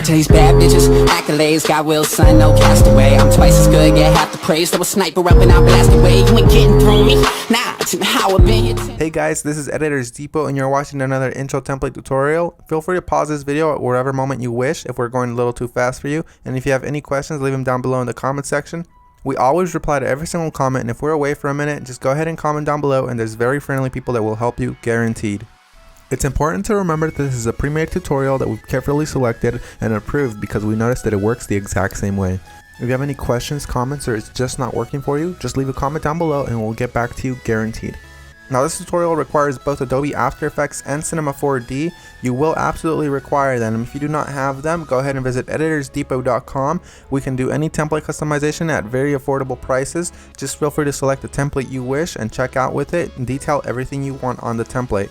to these bad bitches, accolades, got will, son, no castaway. I'm twice as good, get half the praise. Throw a sniper up and I'll blast away. You ain't getting through me, nah, it's how I've been here. Hey guys, this is Editors Depot and you're watching another intro template tutorial. Feel free to pause this video at whatever moment you wish if we're going a little too fast for you. And if you have any questions, leave them down below in the comment section. We always reply to every single comment, and if we're away for a minute, just go ahead and comment down below and there's very friendly people that will help you, guaranteed. It's important to remember that this is a pre-made tutorial that we've carefully selected and approved because we noticed that it works the exact same way. If you have any questions, comments, or it's just not working for you, just leave a comment down below and we'll get back to you, guaranteed. Now this tutorial requires both Adobe After Effects and Cinema 4D. You will absolutely require them. If you do not have them, go ahead and visit EditorsDepot.com. We can do any template customization at very affordable prices. Just feel free to select the template you wish and check out with it and detail everything you want on the template.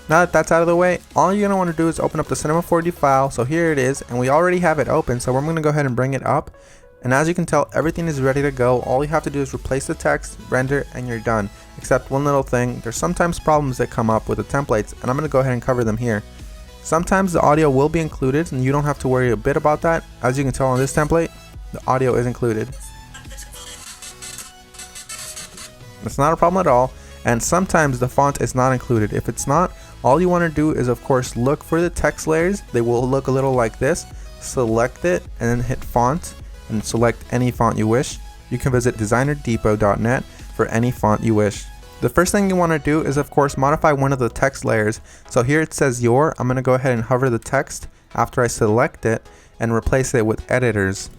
Now that that's out of the way, all you're going to want to do is open up the Cinema 4D file. So here it is, and we already have it open, so I'm going to go ahead and bring it up. And as you can tell, everything is ready to go. All you have to do is replace the text, render, and you're done. Except one little thing, there's sometimes problems that come up with the templates, and I'm going to go ahead and cover them here. Sometimes the audio will be included, and you don't have to worry a bit about that. As you can tell on this template, the audio is included. It's not a problem at all. And sometimes the font is not included. If it's not, all you want to do is of course look for the text layers. They will look a little like this. Select it and then hit font and select any font you wish. You can visit designerdepot.net for any font you wish. The first thing you want to do is of course modify one of the text layers. So here it says your. I'm going to go ahead and hover the text after I select it and replace it with editors.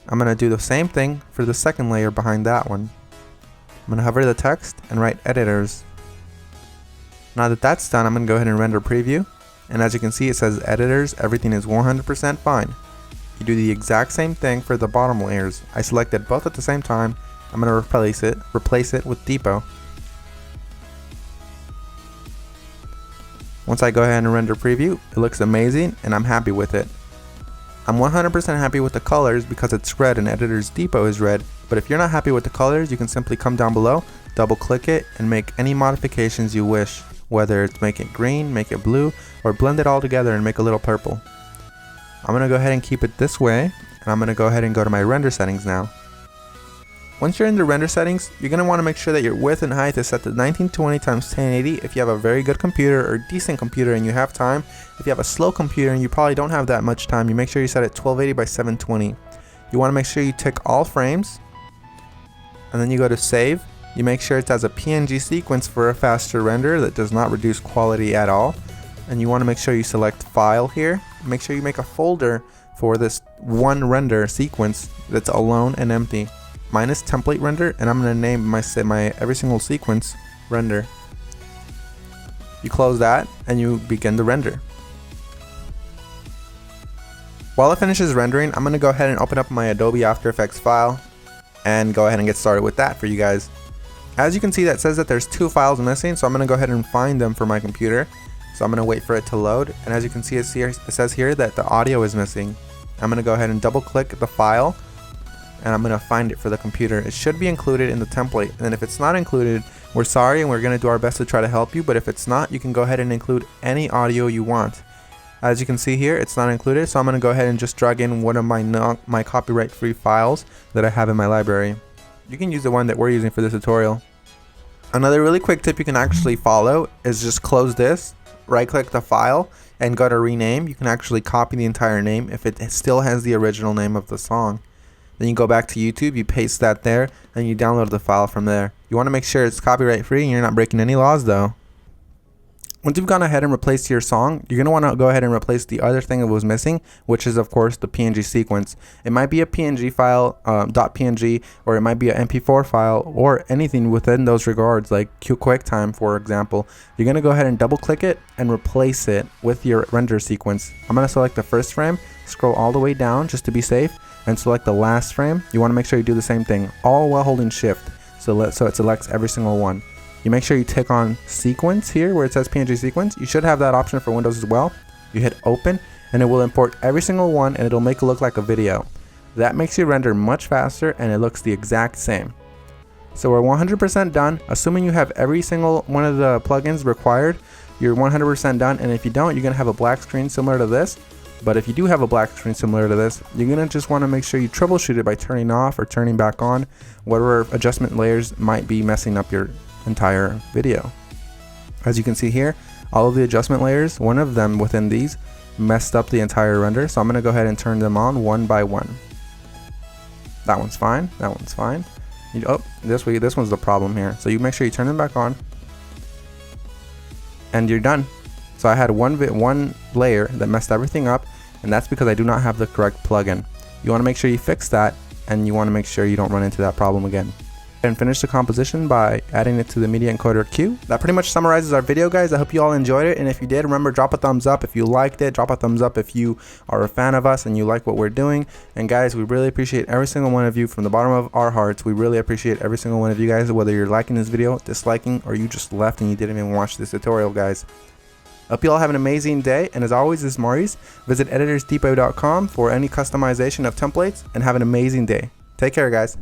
I'm going to do the same thing for the second layer behind that one. I'm going to hover the text and write editors. Now that that's done, I'm going to go ahead and render preview. And as you can see, it says editors, everything is 100% fine. You do the exact same thing for the bottom layers. I selected both at the same time. I'm going to replace it with Depot. Once I go ahead and render preview, it looks amazing and I'm happy with it. I'm 100% happy with the colors because it's red and Editors Depot is red, but if you're not happy with the colors, you can simply come down below, double click it, and make any modifications you wish, whether it's make it green, make it blue, or blend it all together and make a little purple. I'm going to go ahead and keep it this way, and I'm going to go ahead and go to my render settings now. Once you're in the render settings, you're going to want to make sure that your width and height is set to 1920 x 1080 if you have a very good computer or decent computer and you have time. If you have a slow computer and you probably don't have that much time, you make sure you set it 1280 by 720. You want to make sure you tick all frames, and then you go to save. You make sure it has a PNG sequence for a faster render that does not reduce quality at all. And you want to make sure you select file here. Make sure you make a folder for this one render sequence that's alone and empty. Mine is template render, and I'm going to name my every single sequence render. You close that and you begin the render. While it finishes rendering, I'm going to go ahead and open up my Adobe After Effects file and go ahead and get started with that for you guys. As you can see, that says that there's two files missing, so I'm going to go ahead and find them for my computer. So I'm going to wait for it to load, and as you can see, it says here that the audio is missing. I'm going to go ahead and double click the file, and I'm going to find it for the computer. It should be included in the template, and if it's not included, we're sorry and we're going to do our best to try to help you, but if it's not, you can go ahead and include any audio you want. As you can see here, it's not included, so I'm going to go ahead and just drag in one of my copyright free files that I have in my library. You can use the one that we're using for this tutorial. Another really quick tip you can actually follow is just close this, right click the file, and go to rename. You can actually copy the entire name if it still has the original name of the song. Then you go back to YouTube, you paste that there, and you download the file from there. You want to make sure it's copyright free and you're not breaking any laws though. Once you've gone ahead and replaced your song, you're going to want to go ahead and replace the other thing that was missing, which is of course the PNG sequence. It might be a PNG file, .png, or it might be an MP4 file, or anything within those regards, like QuickTime for example. You're going to go ahead and double click it and replace it with your render sequence. I'm going to select the first frame, scroll all the way down just to be safe, and select the last frame. You want to make sure you do the same thing, all while holding shift, so it selects every single one. You make sure you tick on sequence here where it says PNG sequence. You should have that option for Windows as well. You hit open and it will import every single one and it'll make it look like a video. That makes your render much faster and it looks the exact same. So we're 100% done. Assuming you have every single one of the plugins required, you're 100% done, and if you don't, you're going to have a black screen similar to this. But if you do have a black screen similar to this, you're gonna just want to make sure you troubleshoot it by turning off or turning back on whatever adjustment layers might be messing up your entire video. As you can see here, all of the adjustment layers, one of them within these messed up the entire render, so I'm gonna go ahead and turn them on one by one. That one's fine, that one's fine. This one's the problem here. So you make sure you turn them back on and you're done. So I had one layer that messed everything up, and that's because I do not have the correct plugin. You want to make sure you fix that, and you want to make sure you don't run into that problem again. And finish the composition by adding it to the media encoder queue. That pretty much summarizes our video, guys. I hope you all enjoyed it, and if you did, remember, drop a thumbs up if you liked it. Drop a thumbs up if you are a fan of us and you like what we're doing. And guys, we really appreciate every single one of you from the bottom of our hearts. We really appreciate every single one of you guys, whether you're liking this video, disliking, or you just left and you didn't even watch this tutorial, guys. Hope you all have an amazing day, and as always, this is Maurice. Visit EditorsDepot.com for any customization of templates, and have an amazing day. Take care, guys.